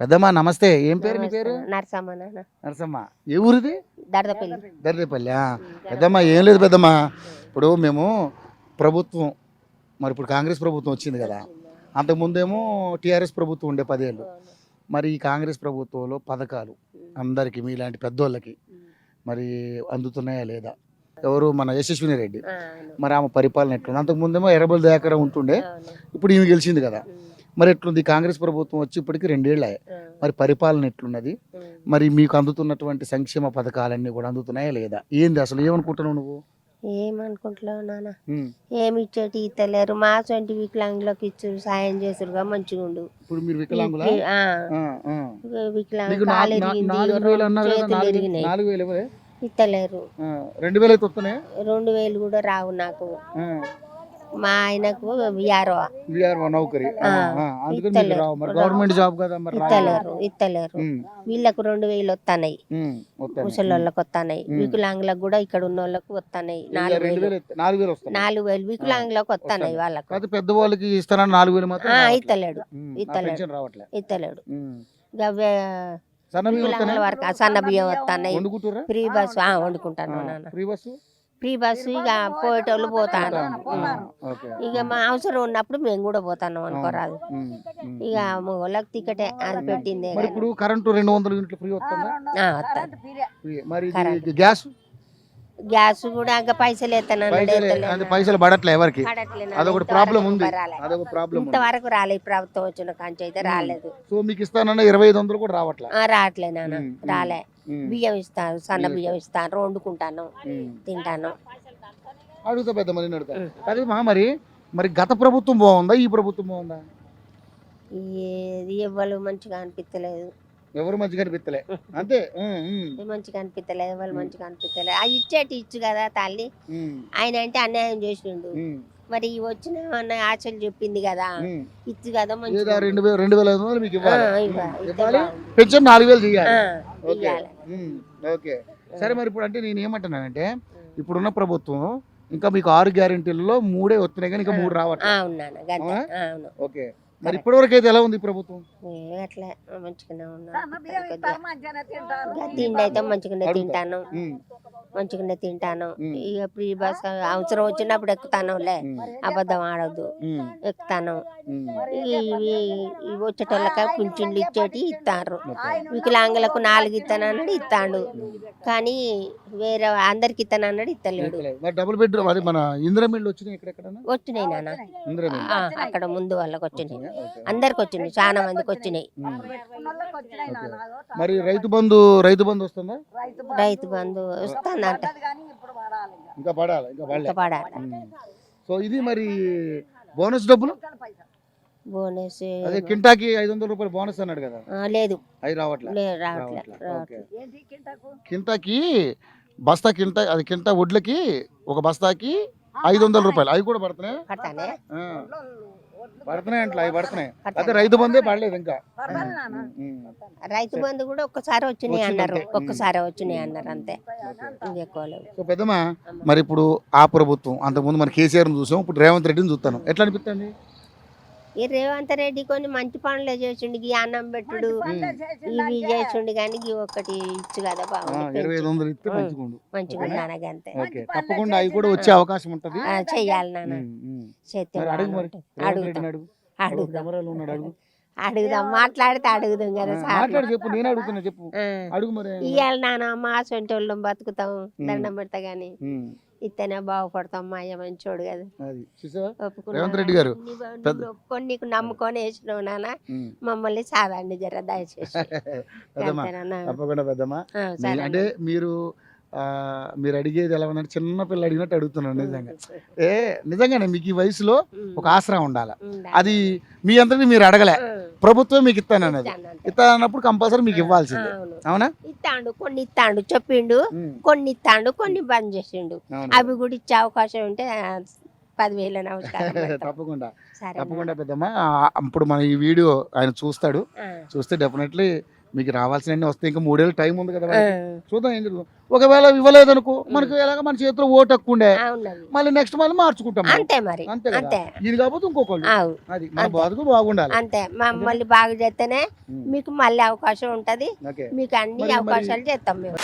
పెద్దమ్మా నమస్తే. ఏం పేరు నీ పేరు? నరసమ్మ నాన్న. నరసమ్మ. ఏ ఊరిది? దర్దపల్లి. దర్రేపల్లి. పెద్దమ్మా ఏం లేదు పెద్దమ్మా, ఇప్పుడు మేము ప్రభుత్వం మరి ఇప్పుడు కాంగ్రెస్ ప్రభుత్వం వచ్చింది కదా, అంతకుముందేమో టీఆర్ఎస్ ప్రభుత్వం ఉండే 10 ఏళ్ళు. మరి ఈ కాంగ్రెస్ ప్రభుత్వంలో పథకాలు అందరికీ మీలాంటి పెద్దోళ్ళకి మరి అందుతున్నాయా లేదా? ఎవరు మన యశస్విని రెడ్డి, మరి ఆమె పరిపాలన ఎట్లుంది? అంతకుముందేమో ఎర్రబల్ దయాకర్ ఉంటుండే, ఇప్పుడు ఈమె గెలిచింది కదా, మరి ఎట్లుంది? కాంగ్రెస్ ప్రభుత్వం వచ్చి ఇప్పటికి 2 ఏళ్ళు అయ్యాయి. మరి పరిపాలన ఎట్లున్నది? మరి మీకు అందుతున్నటువంటి సంక్షేమ పథకాలన్నీ కూడా అందుతున్నాయా లేదా? ఏంది అసలు ఏమనుకుంటున్నావు నువ్వు? ఏమనుకుంటున్నావు నాన్న? ఏమి ఇచ్చేటి ఇస్తలేరు. మా సొంటి వికలాంగులకు ఇచ్చు సాయం చేసురుగా మంచిగా ఉండు. ఇప్పుడు మీరు వికలాంగులా? వికలాంగులు కాలు ఎరిగింది, చేతులు ఎరిగినాయి, 4,000 ఇవ్వలే? ఇస్తలేరు. 2,000 అయితే వస్తున్నాయి. 2,000 కూడా రావు నాకు. మా ఆయనకు విఆర్ఓ నౌకరీ, అందుకని మీకు రావు. మరి గవర్నమెంట్ జాబ్ కదా, మరి ఇస్తలేరు. వీళ్ళకు 2,000 వస్తున్నాయి, ముసలోళ్ళకి వస్తున్నాయి, వికలాంగులకు కూడా ఇక్కడ ఉన్న వాళ్ళకు వస్తున్నాయి. 4,000 4,000 వికలాంగులకు వస్తున్నాయి. వాళ్ళకు పెద్దవాళ్ళకి ఇస్తారని 4,000 మాత్రం ఇస్తలేడు. వికలాంగుల వరకు సన్న బియ్యం వస్తున్నాయి. ఫ్రీ బస్సు వండుకుంటాను నాన్న. ఫ్రీ బస్సు ఇక పోయేటోళ్ళు పోతాను. ఇక మా అవసరం ఉన్నప్పుడు మేము కూడా పోతాను అనుకోరాదు. ఇక వాళ్ళకి టికెటే అది పెట్టింది. ఇప్పుడు కరెంటు 200 యూనిట్లు ఫ్రీ వస్తుందా? మరి గ్యాస్ కూడా ఇంకా పైసలు ఎత్తాను, పైసలు పడట్లే ఎవరికి. అదొకటి ప్రాబ్లం ఉంది. ఇంతవరకు రాలేదు. ప్రభుత్వం వచ్చిన కాంచి అయితే రాలేదు. సో మీకు ఇస్తానన్న 2,500 కూడా రావట్లే నాన్న, రాలే. బియ్యం ఇస్తాను, సన్న బియ్యం ఇస్తాను, వండుకుంటాను, తింటాను. అడుగుతా పెద్ద మంది అడుగుతా. అదే మరి మరి గత ప్రభుత్వం బాగుందా, ఈ ప్రభుత్వం బాగుందా? ఏది ఎవ్వరు మంచిగా అనిపించలేదు. ఎవరు మంచిగా అనిపిస్తలే, అంతే. మంచిగా అనిపించలేదు, ఎవరు మంచిగా అనిపించలేదు. అది ఇచ్చేటి ఇచ్చు కదా తల్లి. ఆయన అంటే అన్యాయం చేసిండు. మరి వచ్చిన ఆశలు చెప్పింది కదా, ఇచ్చు కదా. 2,500 మీకు ఇవ్వాలి, పెన్షన్ 4,000 చేయాలి. ఓకే సరే. మరి ఇప్పుడు అంటే నేను ఏమంటున్నానంటే, ఇప్పుడున్న ప్రభుత్వం ఇంకా మీకు 6 గ్యారెంటీలలో 3 వస్తున్నాయి కానీ ఇంకా 3 రావట్లేదు. ఓకే, మరి ఇప్పటి వరకు అయితే ఎలా ఉంది ప్రభుత్వం? అట్లా మంచిగానే ఉన్నా. తిండి అయితే మంచిగానే తింటాను, మంచిగానే తింటాను. ఇక ఫ్రీ బస్ అవసరం వచ్చినప్పుడు ఎక్కుతానులే, అబద్ధం ఆడద్దు, ఎక్కుతాను. వచ్చేటోళ్ళకి పింఛన్లు ఇచ్చేటి ఇస్తారు. వికలాంగులకు 4 ఇస్తానన్నాడు, ఇస్తాడు. కానీ వేరే అందరికి ఇస్తానన్నాడు, ఇస్తలేడు. డబుల్ బెడ్రూమ్ అది మన ఇందిరమిల్లు వచ్చినాయి, వచ్చినాయి నాన్న. అక్కడ ముందు వాళ్ళకి వచ్చినాయి, అందరికి వచ్చినాయి, చాలా మందికి వచ్చినాయి. మరి రైతు బంధు వస్తుందా? రైతు బంధు వస్తుందంట, ఇంకా పడాలి. సో ఇది మరి బోనస్ డబ్బులు, బోనస్ అదే కింటాకి 500 రూపాయలు బోనస్ అన్నాడు కదా, లేదు. అవి రావట్లేదు. కింటాకి బస్తా కింటా, అది కింటా వడ్లకి ఒక బస్తాకి 500 రూపాయలు, అవి కూడా పడుతున్నాయి అంట. అవి పడుతున్నాయి. అదే రైతు బంధే పడలేదు ఇంకా. రైతు బంధు కూడా ఒక్కసారి వచ్చినాయి అన్నారు, అంతే. సో పెద్దమ్మా, మరి ఇప్పుడు ఆ ప్రభుత్వం అంతకుముందు మన కేసీఆర్ చూసాం, ఇప్పుడు రేవంత్ రెడ్డిని చూస్తాను, ఎట్లా అనిపిస్తుంది? ఈ రేవంత్ రెడ్డి కొన్ని మంచి పనులే చేసిండు, ఈ అన్నం పెట్టుడు ఇవి చేసిండు. కానీ ఒకటి ఇచ్చు కదా, బాగుంది, 2,500 ఇస్తే మంచిగా నాన్నగా అంతే. తప్పకుండా అవి కూడా వచ్చే అవకాశం ఉంటది, చెయ్యాలి నాన్న. అడుగుదాం, మాట్లాడితే అడుగుదాం కదా సార్. చెప్పు, నేను అడుగుతున్నా, చెప్పు, అడుగు. మరి ఇవాళ నాన్న మా సొంటి వాళ్ళం బతుకుతాం, దండం పెడతా గాని ఇతనే బాగుపడతాం. మా అయ్య మంచోడు కదా, రేవంత్ రెడ్డి గారు ఒప్పుకొని నీకు నమ్ముకొని వేసినావు నాన్న, మమ్మల్ని సాధారణ జర దయచేసి. తప్పకుండా పెద్దమ్మా. అంటే మీరు అడిగేది ఎలా ఉందంటే చిన్న పిల్ల అడిగినట్టు అడుగుతున్నాను. నిజంగానే మీకు ఈ వయసులో ఒక ఆసరా ఉండాలి. అది మీ అంతటి మీరు అడగలే, ప్రభుత్వం మీకు ఇస్తానన్నది. ఇస్తానన్నప్పుడు కంపల్సరీ మీకు ఇవ్వాల్సింది, అవునా? కొన్ని ఇస్తాడు చెప్పిండు, కొన్ని ఇస్తాడు, కొన్ని బంద్ చేసిండు. అవి కూడా ఇచ్చే అవకాశం ఉంటే 10,000 తప్పకుండా పెద్దమ్మా. ఇప్పుడు మన ఈ వీడియో ఆయన చూస్తాడు, చూస్తే డెఫినెట్లీ మీకు రావాల్సిన వస్తే ఇంకా 3 ఏళ్ళు టైం ఉంది కదా వాళ్ళకి. చూద్దాం ఏం జరుగుతుంది. ఒకవేళ ఇవ్వలేదనుకో మనకు ఎలాగ మన చేతిలో ఓటు హక్కు ఉండే మళ్ళీ నెక్స్ట్ మళ్ళీ మార్చుకుంటాం మనం. అంతే మరి అంతే కదా. అంతే ఇది కాకపోతే ఇంకొకళ్ళు ఆవు. అది మన బతుకు బాగుండాలి. అంతే మళ్ళీ బాగా చేస్తేనే మీకు మళ్ళీ అవకాశం ఉంటది. ఓకే మీకు అన్ని అవకాశాలు చేస్తాం మేము.